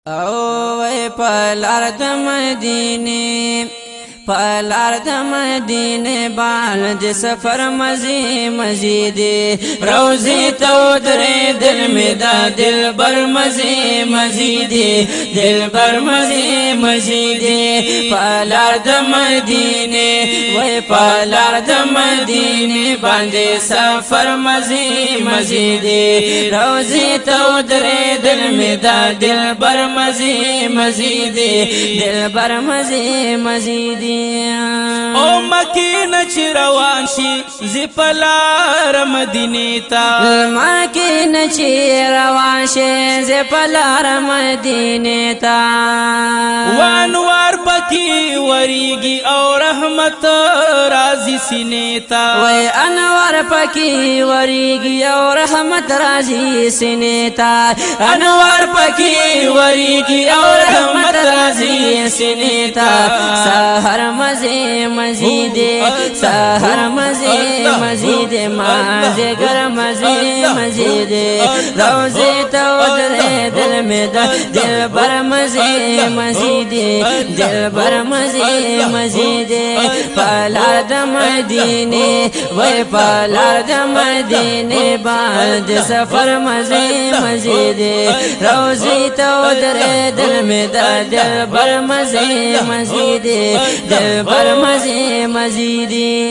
او پلار د مدینه پلار د مدینه باندې سفر مزي مزید روزي تو درې دل می دا دل بر مزي مزید دل بر مزي مزید پلار د مدینه وای پلار د مدینه باندې سفر مزي مزید روزي تو درې دل می دا دل بر مزي مزید دل بر مزي مزید او مکینه چې روان شي زی پلار مدینه تا مکینه چې روان شي زی پلار مدینه تا وانوار پکې وریږي او رحمت راځي سینې تا وای انوار پکې وریږي او رحمت راځي سینې تا انوار پکې وریږي او رحمت راځي سینې تا سحر مزے مزید سحر مزے مزید مازگر مزے مزید روزے تو درے دل میں دل بر مزے مزید دل بر مزے مزید پلار د مدینے وے پلار د مدینے بعد سفر مزے مزید روزے تو درے دل میں دل بر مزے مزید دل بر مزے مزیدی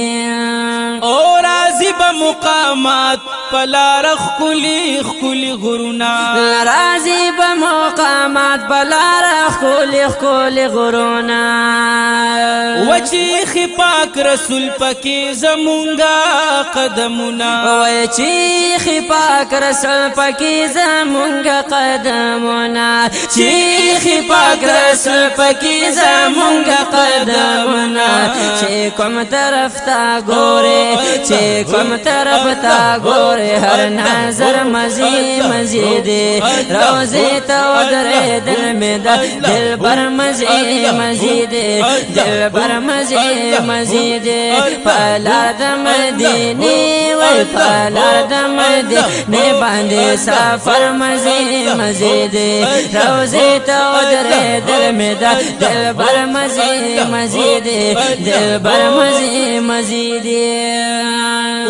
او راضی بمقامات پلار خلی خلی غرونا راضی بمقامات پلار خلی خلی غرونا وچی خپاک رسول پکی زمونگا قدمنا وچی خپاک رسول پکی زمونگا قدمنا چی خپاک رسول پکی زمونگا قدمنا چه کوم طرف تا گوره چه کوم طرف تا گوره هر نظر مزی مزید روزے تو درے دل میں دل بر مزی مزید دل بر مزی مزید پلار د مدینے وای پلار د مدینے باندې سفر مزی مزید روزے تو درے دل میں دل بر مزی مزید دل بر مزی مزید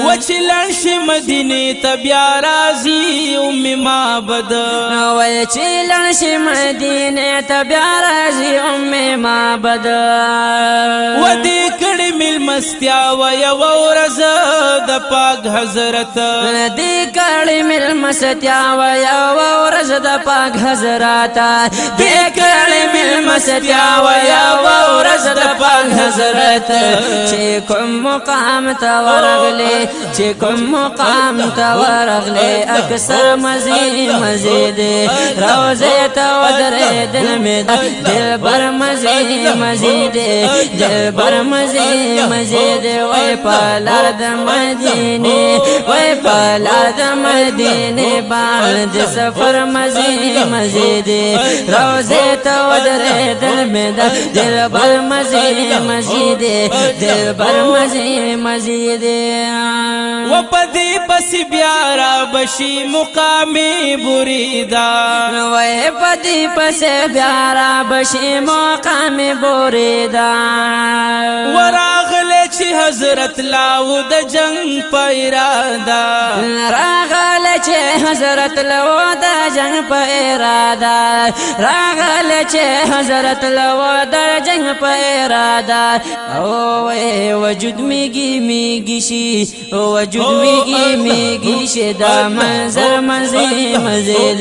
وچلن ش مدینه تبیا رازی ام معبد وچلن ش مدینه تبیا رازی ام معبد ودی کړي مل مستیا و یو ورځ د پاک حضرت دی کړي مل مستیا و یو ورځ د پاک حضرت دی کړي مل مستیا و یو ورځ د پاک حضرت چې کوم مقام ته ورغله چې کوم مقام ته ورغله اکثر مزي مزید روزه ته ودرې دل می دل بر مزي مزید دل بر مزي مزید وای پلار د مدینه وای پلار د مدینه باندې سفر مزي مزید روزه ته ودرې دل می دل بر مزي مزید دل بر مزي مزید و پدی پس بیارا بشی مقامی بریدا وای پدی پس بیارا بشی مقامی بریدا وراغله چې حضرت لاو د جنگ پیرادا راغله چې حضرت لاو د جنگ پیرادا راغله چې حضرت لاو د جنگ پیرادا او وجود میگی میگی شي وجود میگی میگی شي دا منظر مزي مزید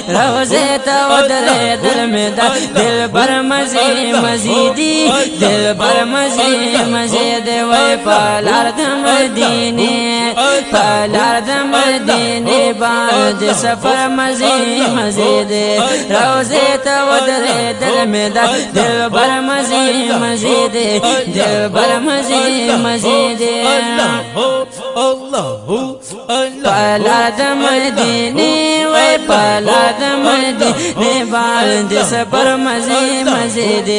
روزه ته ودرې دل می دل بر مزي مزیدی دل بر مزي مزید وای پلار د مدینه پلار د مدینه باندې سفر مزي مزید روزه ته ودرې دل می دل بر مزي مزید دل بر مزي مزید پلار د مدینه وای پلار د مدینه باندې سفر مزي مزید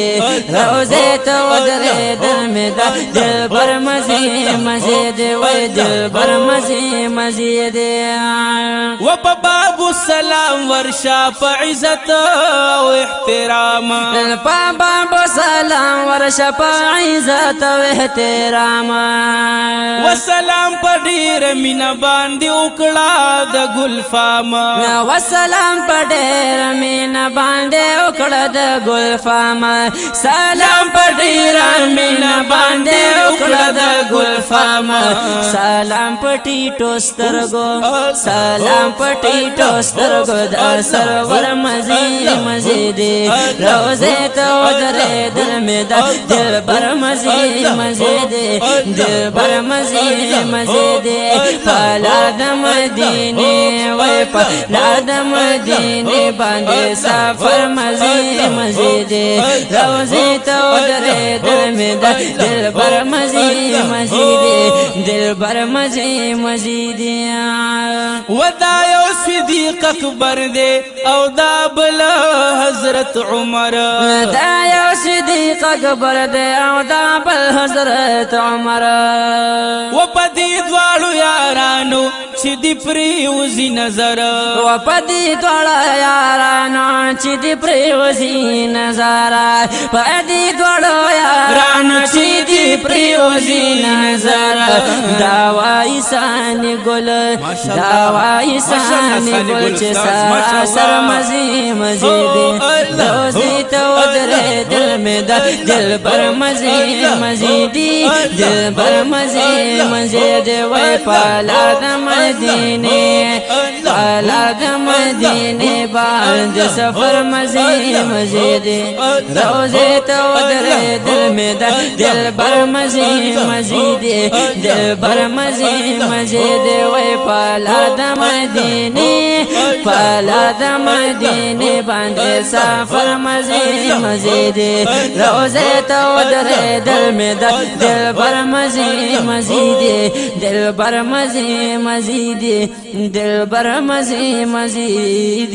روزه ته ودرې دل می دل بر مزي مزید وای دل بر مزي مزید و په باب السلام ورشا په عزت او احترام بابا سلام ورشه په عزت او احترام وسلام په ډېر مینه باندې وکړه د ګلفام وسلام په ډېر مینه باندې وکړه د ګلفام سلام په ډېر مینه باندې وکړه د ګلفام سلام په ټیټو سترګو سلام په ټیټو سترګو د سرور مزید روزه ته ودرېدل مې د دلبر مزید دلبر مزید پالا د مدینې وای پالا د مدینې باندې سفر مزید روزه ته ودرېدل مې د دلبر مزید دلبر مزید ودا یو صدیق اکبر دے او دا بل حضرت عمر دا یو صدیق اکبر دے او دا بل حضرت عمر و پدی دوالو یارانو چی دی پریوزی نظر و پدی دوالو یارانو چی دی پریوزی نظر پدی دوالو یارانو چی دی پریوزی نظر داوائی سانی گل داوائی سانی گل چی سراسر مزید روزی تو درے دل میں دل بر مزیدی دل بر مزید وی پالا د مدینے پالا د مدینے باند سفر مزید روزی تو درے دل میں دل بر مزید دل بر مزید وی پالا د مدینے پالا د مدینے باند سفر مزید روزے تو درے دل میں دل بر مزید دل بر مزید دل بر مزید